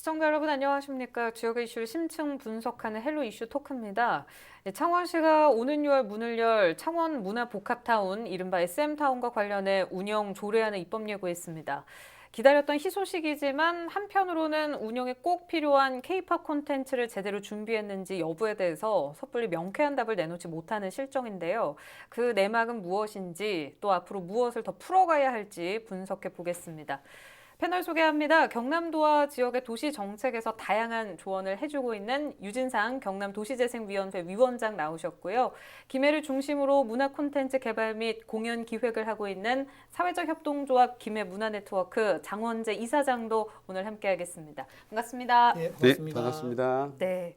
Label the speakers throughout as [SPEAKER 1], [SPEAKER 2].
[SPEAKER 1] 시청자 여러분 안녕하십니까. 지역의 이슈를 심층 분석하는 헬로 이슈 토크입니다. 창원시가 오는 6월 문을 열 창원 문화복합타운 이른바 SM타운과 관련해 운영 조례안을 입법 예고했습니다. 기다렸던 희소식이지만 한편으로는 운영에 꼭 필요한 K-팝 콘텐츠를 제대로 준비했는지 여부에 대해서 섣불리 명쾌한 답을 내놓지 못하는 실정인데요. 그 내막은 무엇인지 또 앞으로 무엇을 더 풀어가야 할지 분석해 보겠습니다. 패널 소개합니다. 경남도와 지역의 도시 정책에서 다양한 조언을 해주고 있는 유진상 경남도시재생위원회 위원장 나오셨고요. 김해를 중심으로 문화 콘텐츠 개발 및 공연 기획을 하고 있는 사회적 협동조합 김해문화네트워크 장원재 이사장도 오늘 함께하겠습니다. 반갑습니다.
[SPEAKER 2] 네, 반갑습니다.
[SPEAKER 3] 네, 반갑습니다.
[SPEAKER 1] 네.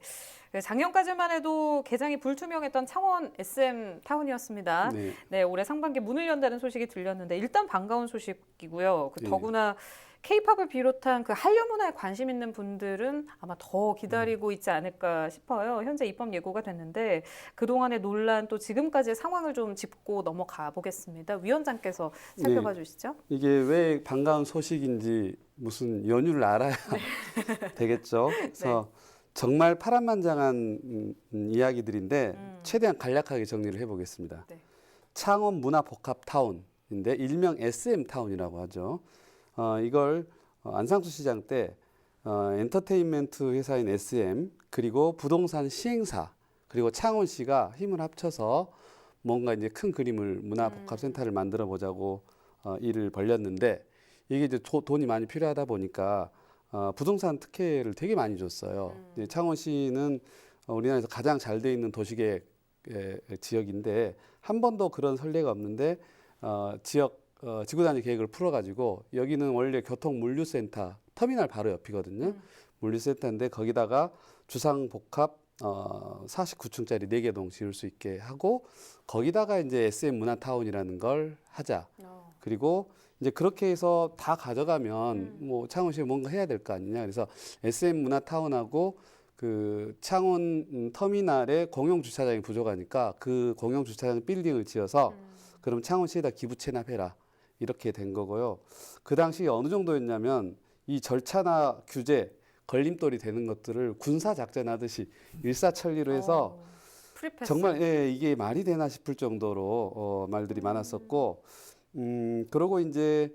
[SPEAKER 1] 작년까지만 해도 개장이 불투명했던 창원 SM타운이었습니다.
[SPEAKER 3] 네.
[SPEAKER 1] 네, 올해 상반기 문을 연다는 소식이 들렸는데 일단 반가운 소식이고요.
[SPEAKER 3] 네.
[SPEAKER 1] 더구나 K-팝을 비롯한 그 한류 문화에 관심 있는 분들은 아마 더 기다리고 있지 않을까 싶어요. 현재 입법 예고가 됐는데 그동안의 논란 또 지금까지의 상황을 좀 짚고 넘어가 보겠습니다. 위원장께서 살펴봐 주시죠.
[SPEAKER 3] 이게 왜 반가운 소식인지 무슨 연유를 알아야 되겠죠. 그래서 정말 파란만장한 이야기들인데 최대한 간략하게 정리를 해보겠습니다.
[SPEAKER 1] 네.
[SPEAKER 3] 창원 문화복합타운인데 일명 SM타운이라고 하죠. 이걸 안상수 시장 때 엔터테인먼트 회사인 SM 그리고 부동산 시행사 그리고 창원시가 힘을 합쳐서 뭔가 이제 큰 그림을 문화복합센터를 만들어 보자고 일을 벌였는데 이게 이제 돈이 많이 필요하다 보니까 부동산 특혜를 되게 많이 줬어요. 이제 창원시는 우리나라에서 가장 잘 돼 있는 도시계획 지역인데 한 번도 그런 선례가 없는데 지역 지구단위 계획을 풀어가지고 여기는 원래 교통 물류센터 터미널 바로 옆이거든요. 물류센터인데 거기다가 주상복합 49층짜리 4개 동 지을 수 있게 하고 거기다가 이제 SM 문화타운이라는 걸 하자. 그리고 이제 그렇게 해서 다 가져가면 뭐 창원시에 뭔가 해야 될 거 아니냐. 그래서 SM 문화타운하고 그 창원 터미널에 공용 주차장이 부족하니까 그 공용 주차장 빌딩을 지어서 그럼 창원시에다 기부 체납해라. 이렇게 된 거고요. 그 당시 어느 정도였냐면 이 절차나 규제, 걸림돌이 되는 것들을 군사 작전하듯이 일사천리로 해서 정말 이게 말이 되나 싶을 정도로 말들이 많았었고, 그러고 이제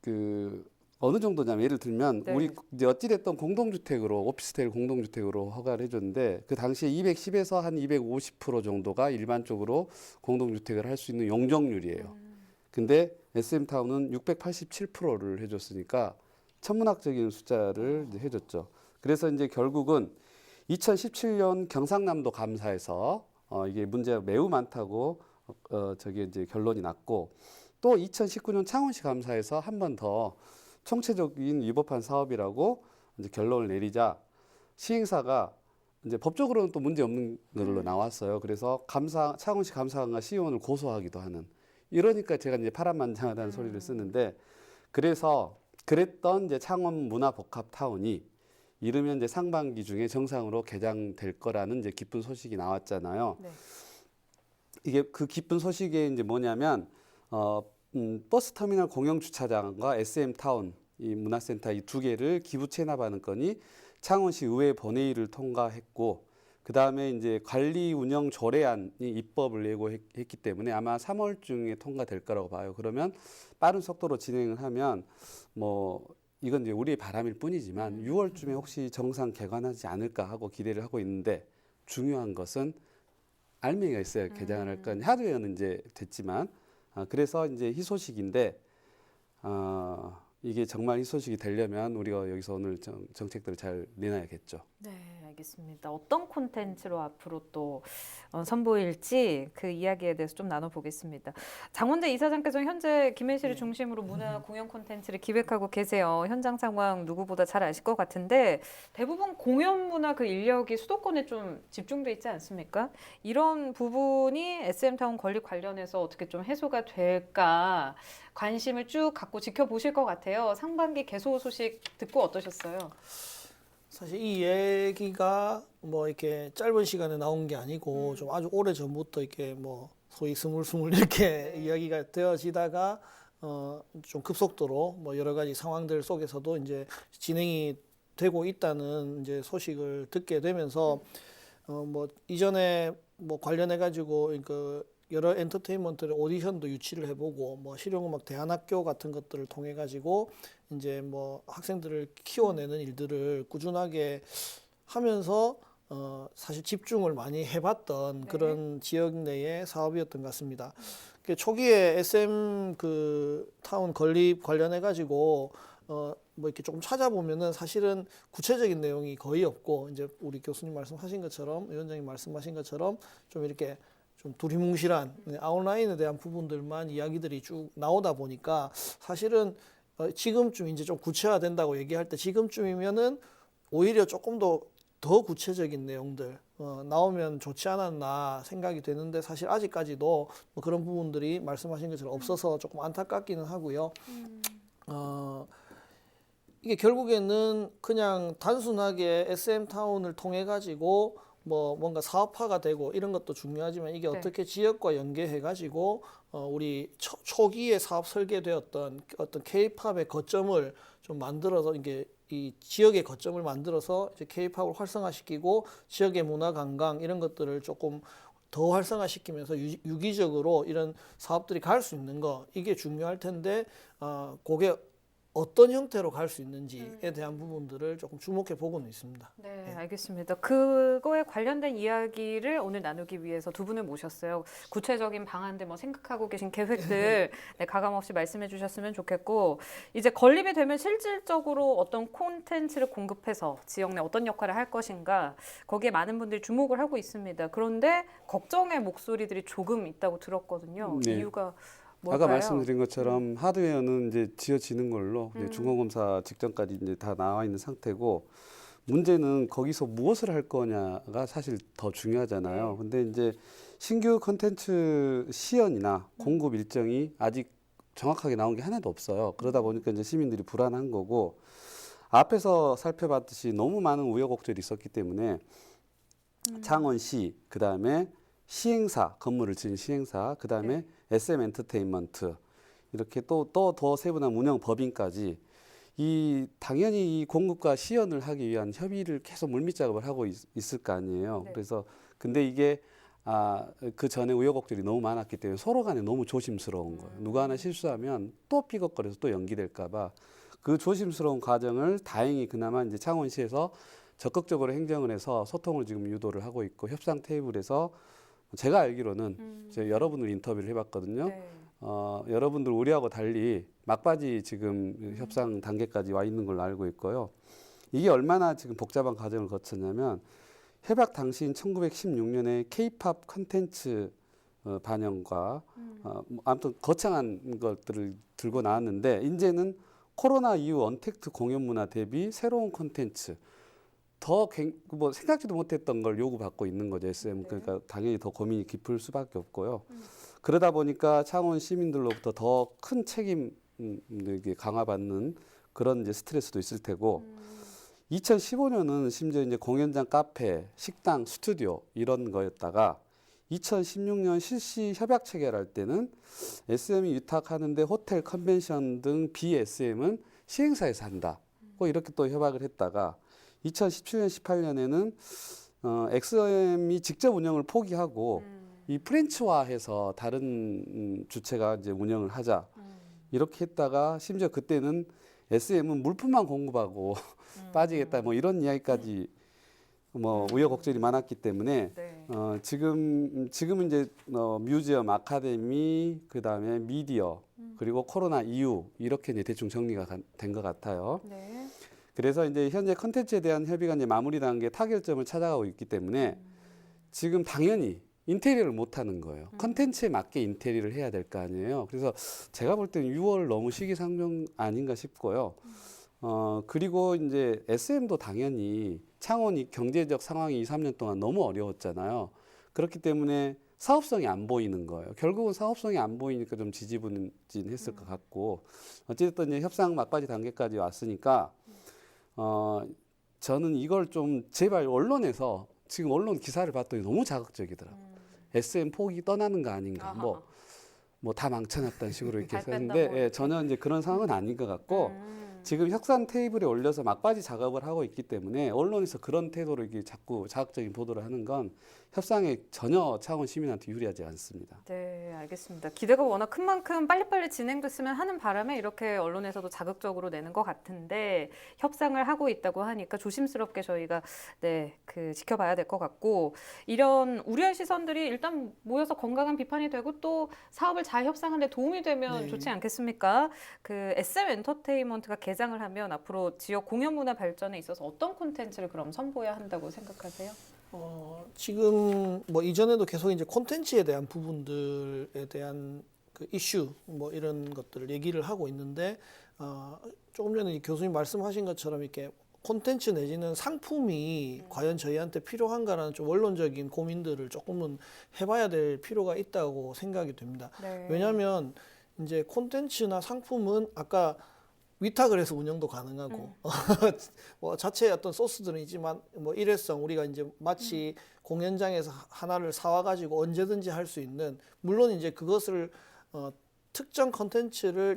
[SPEAKER 3] 그 어느 정도냐면 예를 들면 우리 이제 어찌됐든 공동주택으로 오피스텔 공동주택으로 허가를 해줬는데 그 당시에 210에서 한 250% 정도가 일반적으로 공동주택을 할 수 있는 용적률이에요. 근데 SM타운은 687%를 해줬으니까 천문학적인 숫자를 이제 해줬죠. 그래서 이제 결국은 2017년 경상남도 감사에서 이게 문제가 매우 많다고 저게 이제 결론이 났고 또 2019년 창원시 감사에서 한 번 더 총체적인 위법한 사업이라고 이제 결론을 내리자 시행사가 이제 법적으로는 또 문제 없는 걸로 나왔어요. 그래서 창원시 감사관과 시의원을 고소하기도 하는. 이러니까 제가 이제 파란만장하다는 소리를 쓰는데 그래서 그랬던 이제 창원 문화복합타운이 이르면 이제 상반기 중에 정상으로 개장될 거라는 이제 기쁜 소식이 나왔잖아요. 네. 이게 그 기쁜 소식이 이제 뭐냐면 버스터미널 공영 주차장과 SM타운 이 문화센터 이 두 개를 기부 체납하는 건이 창원시 의회 본회의를 통과했고 그 다음에 이제 관리 운영 조례안이 입법을 예고했기 때문에 아마 3월중에 통과될 거라고 봐요. 그러면 빠른 속도로 진행을 하면 뭐 이건 이제 우리의 바람일 뿐이지만 6월쯤에 혹시 정상 개관하지 않을까 하고 기대를 하고 있는데 중요한 것은 알맹이가 있어야 개장을 할 거니 하드웨어는 이제 됐지만 그래서 이제 희소식인데 이게 정말 희소식이 되려면 우리가 여기서 오늘 정책들을 잘 내놔야겠죠.
[SPEAKER 1] 네, 알겠습니다. 어떤 콘텐츠로 앞으로 또 선보일지 그 이야기에 대해서 좀 나눠보겠습니다. 장원재 이사장께서 현재 김해시를 중심으로 문화 공연 콘텐츠를 기획하고 계세요. 현장 상황 누구보다 잘 아실 것 같은데 대부분 공연 문화 그 인력이 수도권에 좀 집중돼 있지 않습니까? 이런 부분이 SM타운 건립 관련해서 어떻게 좀 해소가 될까 관심을 쭉 갖고 지켜보실 것 같아요. 상반기 개소 소식 듣고 어떠셨어요?
[SPEAKER 2] 사실 이 얘기가 뭐 이렇게 짧은 시간에 나온 게 아니고 좀 아주 오래 전부터 이렇게 뭐 소위 스물스물 이렇게 이야기가 되어지다가 좀 급속도로 뭐 여러 가지 상황들 속에서도 이제 진행이 되고 있다는 이제 소식을 듣게 되면서 뭐 이전에 뭐 관련해 가지고 그 여러 엔터테인먼트의 오디션도 유치를 해보고 뭐 실용음악 대안학교 같은 것들을 통해 가지고 이제 뭐 학생들을 키워내는 일들을 꾸준하게 하면서 사실 집중을 많이 해봤던 그런 지역 내의 사업이었던 것 같습니다. 초기에 SM 그 타운 건립 관련해 가지고 뭐 이렇게 조금 찾아보면은 사실은 구체적인 내용이 거의 없고 이제 우리 교수님 말씀하신 것처럼 위원장님 말씀하신 것처럼 좀 이렇게 좀 두리뭉실한 아웃라인에 대한 부분들만 이야기들이 쭉 나오다 보니까 사실은 지금쯤 이제 좀 구체화된다고 얘기할 때 지금쯤이면은 오히려 조금 더 구체적인 내용들 나오면 좋지 않았나 생각이 되는데 사실 아직까지도 뭐 그런 부분들이 말씀하신 것처럼 없어서 조금 안타깝기는 하고요. 이게 결국에는 그냥 단순하게 SM타운을 통해 가지고 뭐 뭔가 사업화가 되고 이런 것도 중요하지만 이게 어떻게 지역과 연계해 가지고 우리 초기에 사업 설계되었던 어떤 K-팝의 거점을 좀 만들어서 이게 이 지역의 거점을 만들어서 이제 K-팝을 활성화시키고 지역의 문화 관광 이런 것들을 조금 더 활성화시키면서 유기적으로 이런 사업들이 갈 수 있는 거 이게 중요할 텐데 그게 어떤 형태로 갈 수 있는지에 대한 부분들을 조금 주목해 보고는 있습니다.
[SPEAKER 1] 네, 알겠습니다. 그거에 관련된 이야기를 오늘 나누기 위해서 두 분을 모셨어요. 구체적인 방안들 뭐 생각하고 계신 계획들 네, 가감없이 말씀해 주셨으면 좋겠고 이제 건립이 되면 실질적으로 어떤 콘텐츠를 공급해서 지역 내 어떤 역할을 할 것인가 거기에 많은 분들이 주목을 하고 있습니다. 그런데 걱정의 목소리들이 조금 있다고 들었거든요.
[SPEAKER 3] 네.
[SPEAKER 1] 이유가 뭘까요?
[SPEAKER 3] 아까 말씀드린 것처럼 하드웨어는 이제 지어지는 걸로 이제 중공검사 직전까지 이제 다 나와 있는 상태고 문제는 거기서 무엇을 할 거냐가 사실 더 중요하잖아요. 근데 이제 신규 콘텐츠 시연이나 공급 일정이 아직 정확하게 나온 게 하나도 없어요. 그러다 보니까 이제 시민들이 불안한 거고 앞에서 살펴봤듯이 너무 많은 우여곡절이 있었기 때문에 창원시 그다음에 시행사 건물을 지은 시행사 그다음에 SM 엔터테인먼트 이렇게 또 더 세분한 운영 법인까지 이 당연히 이 공급과 시연을 하기 위한 협의를 계속 물밑 작업을 하고 있을 거 아니에요. 그래서 근데 이게 그 전에 우여곡절이 너무 많았기 때문에 서로 간에 너무 조심스러운 거예요. 누가 하나 실수하면 또 삐걱거려서 또 연기될까 봐 그 조심스러운 과정을 다행히 그나마 이제 창원시에서 적극적으로 행정을 해서 소통을 지금 유도를 하고 있고 협상 테이블에서 제가 알기로는 제가 여러분들 인터뷰를 해봤거든요. 여러분들 우리하고 달리 막바지 지금 협상 단계까지 와 있는 걸로 알고 있고요. 이게 얼마나 지금 복잡한 과정을 거쳤냐면 협약 당시인 1916년에 K-팝 컨텐츠 반영과 아무튼 거창한 것들을 들고 나왔는데 이제는 코로나 이후 언택트 공연 문화 대비 새로운 콘텐츠 더 뭐 생각지도 못했던 걸 요구받고 있는 거죠. SM. 그러니까 당연히 더 고민이 깊을 수밖에 없고요. 그러다 보니까 창원 시민들로부터 더 큰 책임 강화받는 그런 이제 스트레스도 있을 테고 2015년은 심지어 이제 공연장, 카페, 식당, 스튜디오 이런 거였다가 2016년 실시 협약 체결할 때는 SM이 위탁하는데 호텔, 컨벤션 등 BSM은 시행사에서 한다. 뭐 이렇게 또 협약을 했다가 2017년, 18년에는 XM이 직접 운영을 포기하고 이 프랜치화해서 다른 주체가 이제 운영을 하자 이렇게 했다가 심지어 그때는 SM은 물품만 공급하고 빠지겠다 뭐 이런 이야기까지 뭐 우여곡절이 많았기 때문에 지금 이제 뮤지엄, 아카데미 그다음에 미디어 그리고 코로나 이후 이렇게 이제 대충 정리가 된 것 같아요. 그래서 이제 현재 컨텐츠에 대한 협의가 이제 마무리 단계 타결점을 찾아가고 있기 때문에 지금 당연히 인테리어를 못 하는 거예요. 컨텐츠에 맞게 인테리어를 해야 될 거 아니에요. 그래서 제가 볼 때는 6월 너무 시기상정 아닌가 싶고요. 그리고 이제 SM도 당연히 창원이 경제적 상황이 2, 3년 동안 너무 어려웠잖아요. 그렇기 때문에 사업성이 안 보이는 거예요. 결국은 사업성이 안 보이니까 좀 지지부진했을 것 같고 어쨌든 이제 협상 막바지 단계까지 왔으니까 저는 이걸 좀 제발 언론에서 지금 언론 기사를 봤더니 너무 자극적이더라고요. SM 포기 떠나는 거 아닌가. 뭐 뭐 다 망쳐놨다는 식으로 이렇게
[SPEAKER 1] 잘
[SPEAKER 3] 했는데
[SPEAKER 1] 뺀다고
[SPEAKER 3] 예,
[SPEAKER 1] 이렇게.
[SPEAKER 3] 전혀 이제 그런 상황은 아닌 것 같고 지금 협상 테이블에 올려서 막바지 작업을 하고 있기 때문에 언론에서 그런 태도로 이게 자꾸 자극적인 보도를 하는 건 협상에 전혀 창원 시민한테 유리하지 않습니다.
[SPEAKER 1] 네, 알겠습니다. 기대가 워낙 큰 만큼 빨리빨리 진행됐으면 하는 바람에 이렇게 언론에서도 자극적으로 내는 것 같은데 협상을 하고 있다고 하니까 조심스럽게 저희가 지켜봐야 될 것 같고 이런 우려의 시선들이 일단 모여서 건강한 비판이 되고 또 사업을 잘 협상하는 데 도움이 되면
[SPEAKER 2] 네.
[SPEAKER 1] 좋지 않겠습니까? 그 SM 엔터테인먼트가 개장을 하면 앞으로 지역 공연 문화 발전에 있어서 어떤 콘텐츠를 그럼 선보여야 한다고 생각하세요?
[SPEAKER 2] 지금 뭐 이전에도 계속 이제 콘텐츠에 대한 부분들에 대한 그 이슈 뭐 이런 것들을 얘기를 하고 있는데 조금 전에 이 교수님 말씀하신 것처럼 이렇게 콘텐츠 내지는 상품이 과연 저희한테 필요한가라는 좀 원론적인 고민들을 조금은 해봐야 될 필요가 있다고 생각이 됩니다.
[SPEAKER 1] 네.
[SPEAKER 2] 왜냐하면 이제 콘텐츠나 상품은 아까 위탁을 해서 운영도 가능하고 뭐 자체의 어떤 소스들은 있지만 뭐 일회성 우리가 이제 마치 공연장에서 하나를 사와 가지고 언제든지 할 수 있는 물론 이제 그것을 특정 컨텐츠를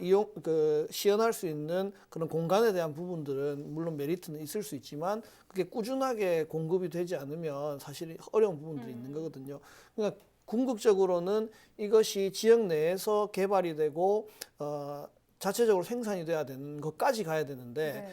[SPEAKER 2] 시연할 수 있는 그런 공간에 대한 부분들은 물론 메리트는 있을 수 있지만 그게 꾸준하게 공급이 되지 않으면 사실 어려운 부분들이 있는 거거든요. 그러니까 궁극적으로는 이것이 지역 내에서 개발이 되고 자체적으로 생산이 돼야 되는 것까지 가야 되는데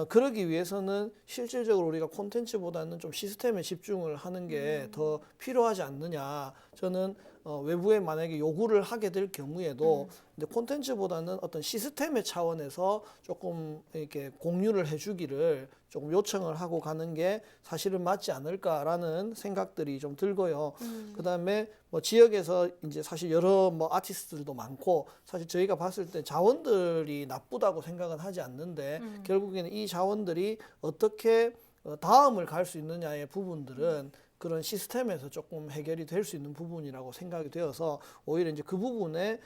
[SPEAKER 2] 그러기 위해서는 실질적으로 우리가 콘텐츠보다는 좀 시스템에 집중을 하는 게 더 필요하지 않느냐. 저는 외부에 만약에 요구를 하게 될 경우에도 이제 콘텐츠보다는 어떤 시스템의 차원에서 조금 이렇게 공유를 해주기를 조금 요청을 하고 가는 게 사실은 맞지 않을까라는 생각들이 좀 들고요. 그다음에 뭐 지역에서 이제 사실 여러 뭐 아티스트들도 많고 사실 저희가 봤을 때 자원들이 나쁘다고 생각은 하지 않는데 결국에는 이 자원들이 어떻게 다음을 갈 수 있느냐의 부분들은 그런 시스템에서 조금 해결이 될 수 있는 부분이라고 생각이 되어서 오히려 이제 그 부분에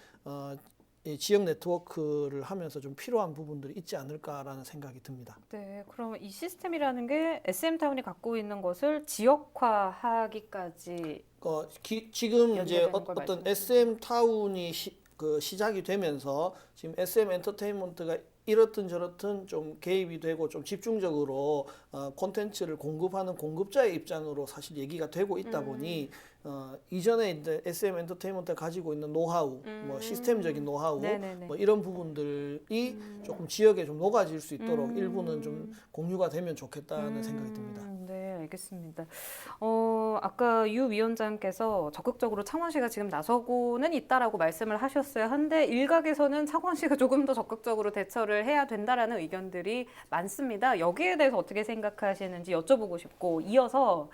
[SPEAKER 2] 이 지역 네트워크를 하면서 좀 필요한 부분들이 있지 않을까라는 생각이 듭니다.
[SPEAKER 1] 네, 그럼 이 시스템이라는 게 SM타운이 갖고 있는 것을 지역화하기까지
[SPEAKER 2] 지금 이제
[SPEAKER 1] 연계되는 걸
[SPEAKER 2] 어떤
[SPEAKER 1] 말씀하시는
[SPEAKER 2] SM 타운이 시작이 되면서 지금 SM 엔터테인먼트가 이렇든 저렇든 좀 개입이 되고 좀 집중적으로 콘텐츠를 공급하는 공급자의 입장으로 사실 얘기가 되고 있다 보니 이전에 이제 SM 엔터테인먼트가 가지고 있는 노하우, 뭐 시스템적인 노하우,
[SPEAKER 1] 네네네.
[SPEAKER 2] 뭐 이런 부분들이 조금 지역에 좀 녹아질 수 있도록 일부는 좀 공유가 되면 좋겠다는 생각이 듭니다.
[SPEAKER 1] 네, 알겠습니다. 아까 유 위원장께서 적극적으로 창원시가 지금 나서고는 있다라고 말씀을 하셨어요. 한데 일각에서는 창원시가 조금 더 적극적으로 대처를 해야 된다라는 의견들이 많습니다. 여기에 대해서 어떻게 생각하시는지 여쭤보고 싶고 이어서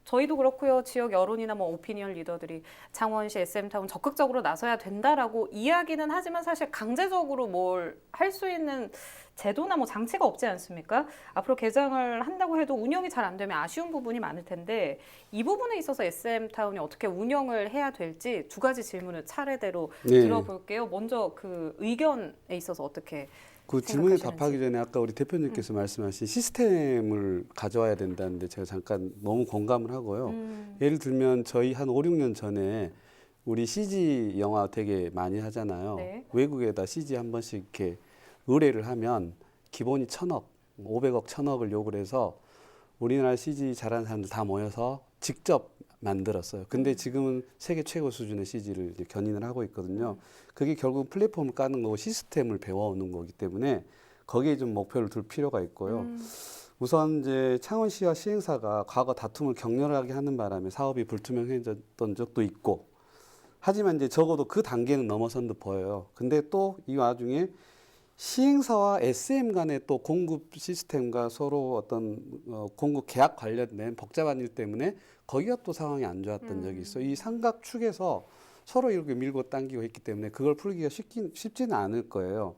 [SPEAKER 1] 저희도 그렇고요. 지역 여론이나 뭐 오피니언 리더들이 창원시 SM타운 적극적으로 나서야 된다라고 이야기는 하지만 사실 강제적으로 뭘 할 수 있는 제도나 뭐 장치가 없지 않습니까? 앞으로 개장을 한다고 해도 운영이 잘 안 되면 아쉬운 부분이 많을 텐데 이 부분에 있어서 SM타운이 어떻게 운영을 해야 될지 두 가지 질문을 차례대로 들어볼게요. 먼저 그 의견에 있어서 어떻게
[SPEAKER 3] 그 질문에
[SPEAKER 1] 생각하시는지.
[SPEAKER 3] 답하기 전에 아까 우리 대표님께서 말씀하신 시스템을 가져와야 된다는데 제가 잠깐 너무 공감을 하고요. 예를 들면 저희 한 5, 6년 전에 우리 CG 영화 되게 많이 하잖아요.
[SPEAKER 1] 네.
[SPEAKER 3] 외국에다 CG 한 번씩 이렇게 의뢰를 하면 기본이 1,000억, 500억, 1,000억을 요구를 해서 우리나라 CG 잘하는 사람들 다 모여서 직접 만들었어요. 근데 지금은 세계 최고 수준의 CG를 이제 견인을 하고 있거든요. 그게 결국 플랫폼을 까는 거고 시스템을 배워오는 거기 때문에 거기에 좀 목표를 둘 필요가 있고요. 우선 이제 창원시와 시행사가 과거 다툼을 격렬하게 하는 바람에 사업이 불투명해졌던 적도 있고 하지만 이제 적어도 그 단계는 넘어선 듯 보여요. 근데 또 이 와중에 시행사와 SM 간의 또 공급 시스템과 서로 어떤 공급 계약 관련된 복잡한 일 때문에 거기가 또 상황이 안 좋았던 적이 있어요. 이 삼각 축에서 서로 이렇게 밀고 당기고 했기 때문에 그걸 풀기가 쉽지는 않을 거예요.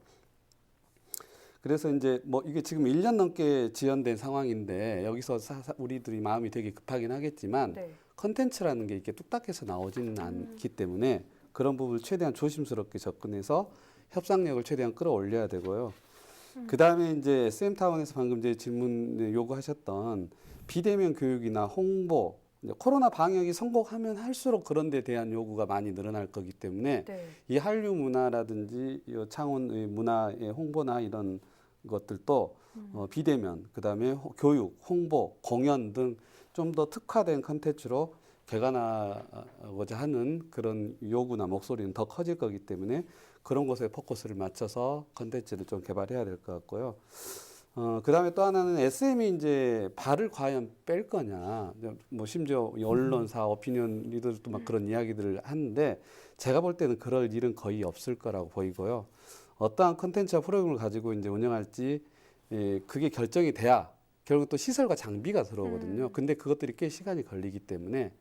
[SPEAKER 3] 그래서 이제 뭐 이게 지금 1년 넘게 지연된 상황인데 여기서 우리들이 마음이 되게 급하긴 하겠지만
[SPEAKER 1] 네.
[SPEAKER 3] 컨텐츠라는 게 이렇게 뚝딱해서 나오지는 않기 때문에 그런 부분을 최대한 조심스럽게 접근해서 협상력을 최대한 끌어올려야 되고요. 그 다음에 이제 SM타운에서 방금 이제 질문 요구하셨던 비대면 교육이나 홍보 이제 코로나 방역이 성공하면 할수록 그런 데 대한 요구가 많이 늘어날 거기 때문에
[SPEAKER 1] 네.
[SPEAKER 3] 이 한류 문화라든지 이 창원의 문화의 홍보나 이런 것들도 비대면, 그다음에 교육, 홍보, 공연 등 좀 더 특화된 컨텐츠로 개관하고자 하는 그런 요구나 목소리는 더 커질 거기 때문에 그런 곳에 포커스를 맞춰서 컨텐츠를 좀 개발해야 될 것 같고요. 그다음에 또 하나는 SM이 이제 발을 과연 뺄 거냐, 뭐 심지어 언론사, 오피니언 리더들도 막 그런 이야기들을 하는데 제가 볼 때는 그럴 일은 거의 없을 거라고 보이고요. 어떠한 컨텐츠와 프로그램을 가지고 이제 운영할지 그게 결정이 돼야 결국 또 시설과 장비가 들어오거든요. 근데 그것들이 꽤 시간이 걸리기 때문에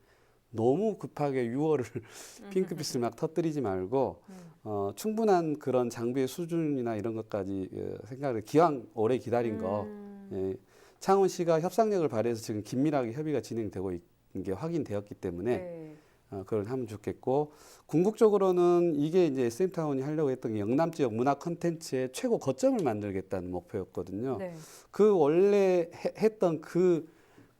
[SPEAKER 3] 너무 급하게 6월을 핑크빛을 막 터뜨리지 말고 충분한 그런 장비의 수준이나 이런 것까지 생각을 기왕 오래 기다린 거 창원시가 협상력을 발휘해서 지금 긴밀하게 협의가 진행되고 있는 게 확인되었기 때문에
[SPEAKER 1] 네.
[SPEAKER 3] 그걸 하면 좋겠고 궁극적으로는 이게 이제 SM타운이 하려고 했던 게 영남 지역 문화 콘텐츠의 최고 거점을 만들겠다는 목표였거든요.
[SPEAKER 1] 네.
[SPEAKER 3] 그 원래 했던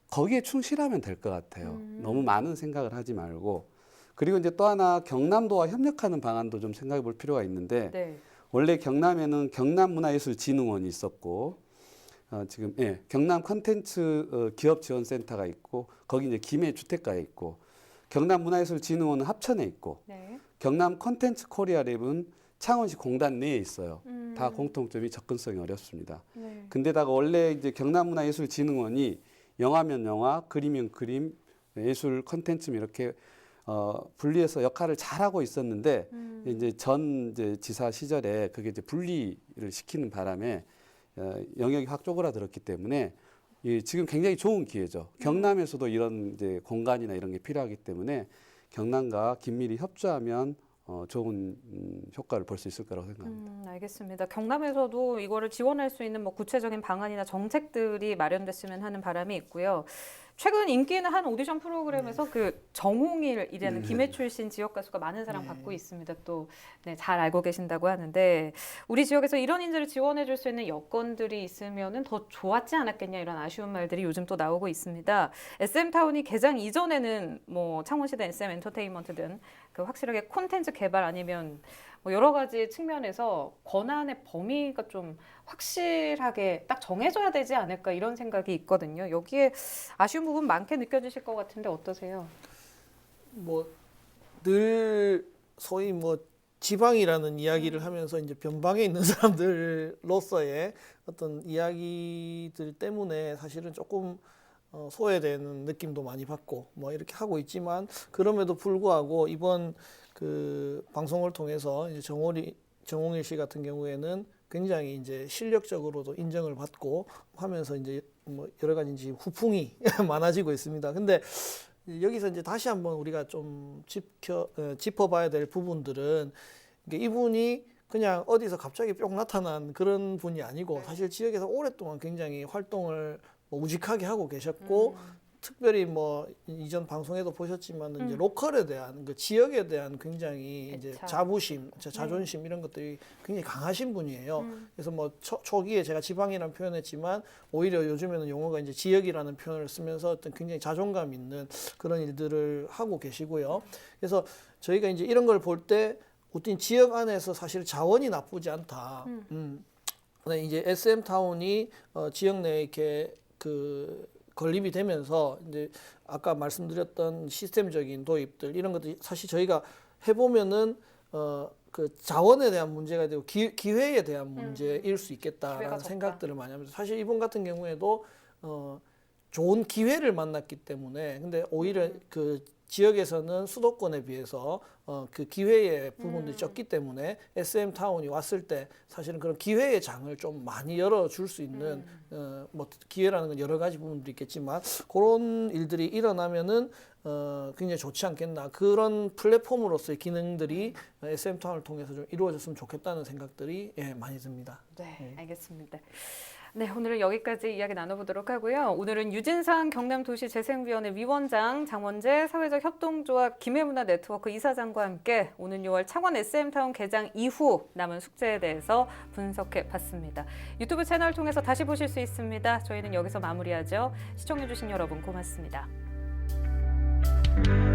[SPEAKER 3] 거기에 충실하면 될 것 같아요. 너무 많은 생각을 하지 말고. 그리고 이제 또 하나 경남도와 협력하는 방안도 좀 생각해 볼 필요가 있는데
[SPEAKER 1] 네.
[SPEAKER 3] 원래 경남에는 경남문화예술진흥원이 있었고 지금 경남 콘텐츠 기업 지원센터가 있고 거기 이제 김해 주택가에 있고 경남문화예술진흥원은 합천에 있고
[SPEAKER 1] 네.
[SPEAKER 3] 경남 콘텐츠 코리아랩은 창원시 공단 내에 있어요. 다 공통점이 접근성이 어렵습니다.
[SPEAKER 1] 네.
[SPEAKER 3] 근데다가 원래 이제 경남문화예술진흥원이 영화면 영화, 그림이면 그림, 예술 콘텐츠면 이렇게 분리해서 역할을 잘하고 있었는데 이제 전 이제 지사 시절에 그게 이제 분리를 시키는 바람에 영역이 확 쪼그라들었기 때문에 지금 굉장히 좋은 기회죠. 경남에서도 이런 이제 공간이나 이런 게 필요하기 때문에 경남과 긴밀히 협조하면 좋은 효과를 볼 수 있을 거라고 생각합니다.
[SPEAKER 1] 알겠습니다. 경남에서도 이거를 지원할 수 있는 뭐 구체적인 방안이나 정책들이 마련됐으면 하는 바람이 있고요. 최근 인기 있는 한 오디션 프로그램에서 그 정홍일이라는 김해 출신 지역 가수가 많은 사랑 받고 있습니다. 또 잘 알고 계신다고 하는데 우리 지역에서 이런 인재를 지원해 줄 수 있는 여건들이 있으면은 더 좋았지 않았겠냐 이런 아쉬운 말들이 요즘 또 나오고 있습니다. SM타운이 개장 이전에는 뭐 창원시든 SM 엔터테인먼트든 그 확실하게 콘텐츠 개발 아니면 뭐 여러 가지 측면에서 권한의 범위가 좀 확실하게 딱 정해져야 되지 않을까 이런 생각이 있거든요. 여기에 아쉬운 부분 많게 느껴지실 것 같은데 어떠세요?
[SPEAKER 2] 뭐 늘 소위 뭐 지방이라는 이야기를 하면서 이제 변방에 있는 사람들로서의 어떤 이야기들 때문에 사실은 조금 소외되는 느낌도 많이 받고 뭐 이렇게 하고 있지만 그럼에도 불구하고 이번 그 방송을 통해서 이제 정홍일 씨 같은 경우에는 굉장히 이제 실력적으로도 인정을 받고 하면서 이제 뭐 여러 가지 이제 후풍이 많아지고 있습니다. 근데 여기서 이제 다시 한번 우리가 좀 짚어봐야 될 부분들은 이분이 그냥 어디서 갑자기 뿅 나타난 그런 분이 아니고 사실 지역에서 오랫동안 굉장히 활동을 뭐 우직하게 하고 계셨고 특별히 뭐 이전 방송에도 보셨지만 이제 로컬에 대한 그 지역에 대한 굉장히 이제 자부심, 자존심 이런 것들이 굉장히 강하신 분이에요. 그래서 뭐 초기에 제가 지방이라는 표현했지만 오히려 요즘에는 용어가 이제 지역이라는 표현을 쓰면서 어떤 굉장히 자존감 있는 그런 일들을 하고 계시고요. 그래서 저희가 이제 이런 걸 볼 때 어떤 지역 안에서 사실 자원이 나쁘지 않다. 근데 이제 SM타운이 지역 내에 이렇게 건립이 되면서 이제 아까 말씀드렸던 시스템적인 도입들 이런 것들이 사실 저희가 해보면은 그 자원에 대한 문제가 되고 기회에 대한 문제일 수 있겠다라는 생각들을 많이 하면서 사실 이분 같은 경우에도 좋은 기회를 만났기 때문에 근데 오히려 그 지역에서는 수도권에 비해서 그 기회의 부분들이 적기 때문에 SM타운이 왔을 때 사실은 그런 기회의 장을 좀 많이 열어줄 수 있는 뭐 기회라는 건 여러 가지 부분들이 있겠지만 그런 일들이 일어나면은 굉장히 좋지 않겠나 그런 플랫폼으로서의 기능들이 SM타운을 통해서 좀 이루어졌으면 좋겠다는 생각들이 많이 듭니다.
[SPEAKER 1] 네, 알겠습니다. 네, 오늘은 여기까지 이야기 나눠보도록 하고요. 오늘은 유진상 경남도시재생위원회 위원장, 장원재 사회적 협동조합 김해문화네트워크 이사장과 함께 오는 6월 창원 SM타운 개장 이후 남은 숙제에 대해서 분석해 봤습니다. 유튜브 채널 통해서 다시 보실 수 있습니다. 저희는 여기서 마무리하죠. 시청해주신 여러분 고맙습니다. 네.